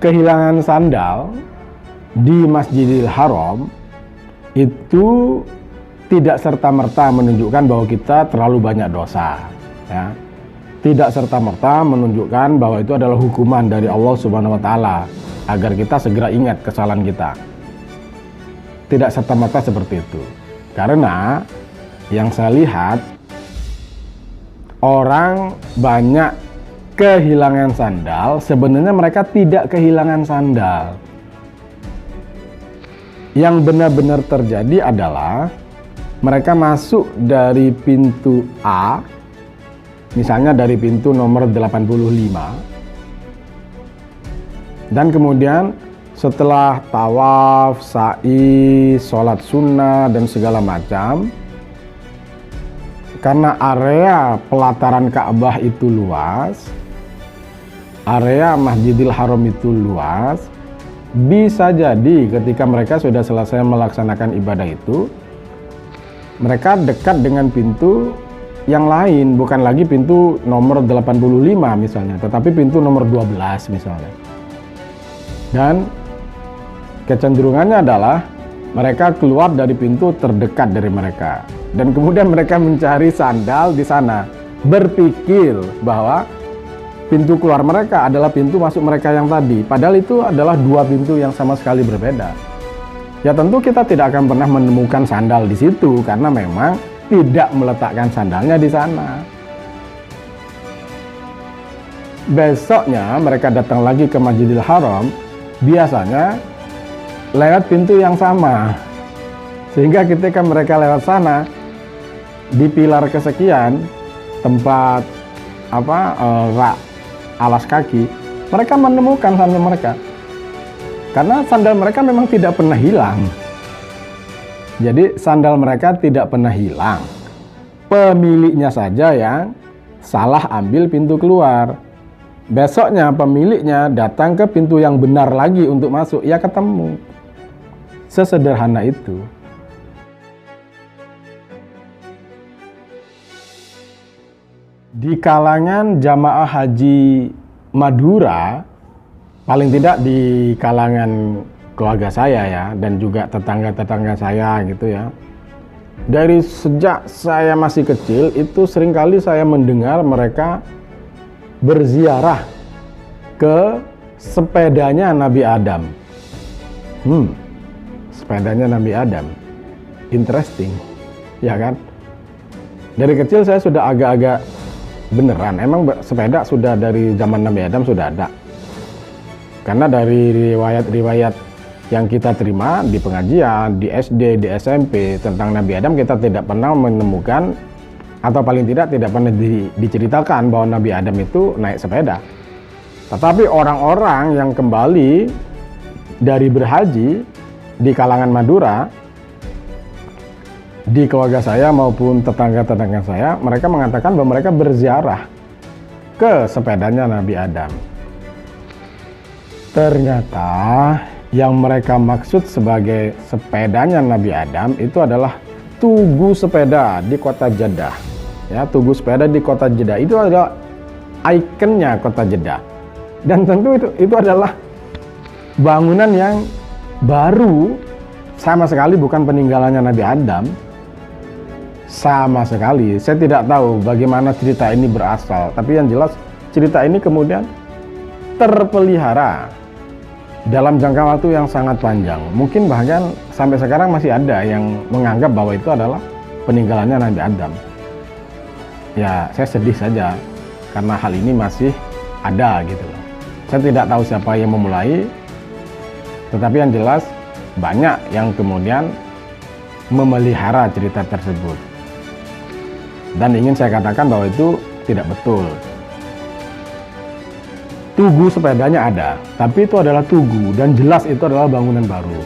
kehilangan sandal di Masjidil Haram itu tidak serta-merta menunjukkan bahwa kita terlalu banyak dosa, ya. Tidak serta-merta menunjukkan bahwa itu adalah hukuman dari Allah Subhanahu wa taala agar kita segera ingat kesalahan kita. Tidak serta-merta seperti itu. Karena yang saya lihat, orang banyak kehilangan sandal, sebenarnya mereka tidak kehilangan sandal. Yang benar-benar terjadi adalah mereka masuk dari pintu A, misalnya dari pintu nomor 85, dan kemudian setelah tawaf, sa'i, sholat sunnah, dan segala macam, karena area pelataran Ka'bah itu luas, area Masjidil Haram itu luas, bisa jadi ketika mereka sudah selesai melaksanakan ibadah itu, mereka dekat dengan pintu yang lain, bukan lagi pintu nomor 85 misalnya, tetapi pintu nomor 12 misalnya. Dan kecenderungannya adalah mereka keluar dari pintu terdekat dari mereka, dan kemudian mereka mencari sandal di sana, berpikir bahwa pintu keluar mereka adalah pintu masuk mereka yang tadi, padahal itu adalah dua pintu yang sama sekali berbeda. Ya tentu kita tidak akan pernah menemukan sandal di situ karena memang tidak meletakkan sandalnya di sana. Besoknya mereka datang lagi ke Masjidil Haram, biasanya lewat pintu yang sama, sehingga ketika mereka lewat sana di pilar kesekian tempat rak alas kaki, mereka menemukan sandal mereka, karena sandal mereka memang tidak pernah hilang. Jadi sandal mereka tidak pernah hilang, pemiliknya saja yang salah ambil pintu keluar. Besoknya pemiliknya datang ke pintu yang benar lagi untuk masuk, ya ketemu. Sesederhana itu. Di kalangan jamaah haji Madura, paling tidak di kalangan keluarga saya ya, dan juga tetangga-tetangga saya gitu ya, dari sejak saya masih kecil itu seringkali saya mendengar mereka berziarah ke sepedanya Nabi Adam. Sepedanya Nabi Adam, interesting, ya kan? Dari kecil saya sudah agak-agak beneran, emang sepeda sudah dari zaman Nabi Adam sudah ada. Karena dari riwayat-riwayat yang kita terima di pengajian, di SD, di SMP tentang Nabi Adam, kita tidak pernah menemukan, atau paling tidak pernah diceritakan bahwa Nabi Adam itu naik sepeda. Tetapi orang-orang yang kembali dari berhaji di kalangan Madura, di keluarga saya maupun tetangga-tetangga saya, mereka mengatakan bahwa mereka berziarah ke sepedanya Nabi Adam. Ternyata yang mereka maksud sebagai sepedanya Nabi Adam itu adalah tugu sepeda di kota Jeddah. Ya, tugu sepeda di kota Jeddah itu adalah ikonnya kota Jeddah. Dan tentu itu adalah bangunan yang baru, sama sekali bukan peninggalannya Nabi Adam. Sama sekali. Saya tidak tahu bagaimana cerita ini berasal, tapi yang jelas cerita ini kemudian terpelihara dalam jangka waktu yang sangat panjang. Mungkin bahkan sampai sekarang masih ada yang menganggap bahwa itu adalah peninggalannya Nabi Adam. Ya, saya sedih saja karena hal ini masih ada gitu loh. Saya tidak tahu siapa yang memulai, tetapi yang jelas banyak yang kemudian memelihara cerita tersebut. Dan ingin saya katakan bahwa itu tidak betul. Tugu sepedanya ada, tapi itu adalah tugu dan jelas itu adalah bangunan baru.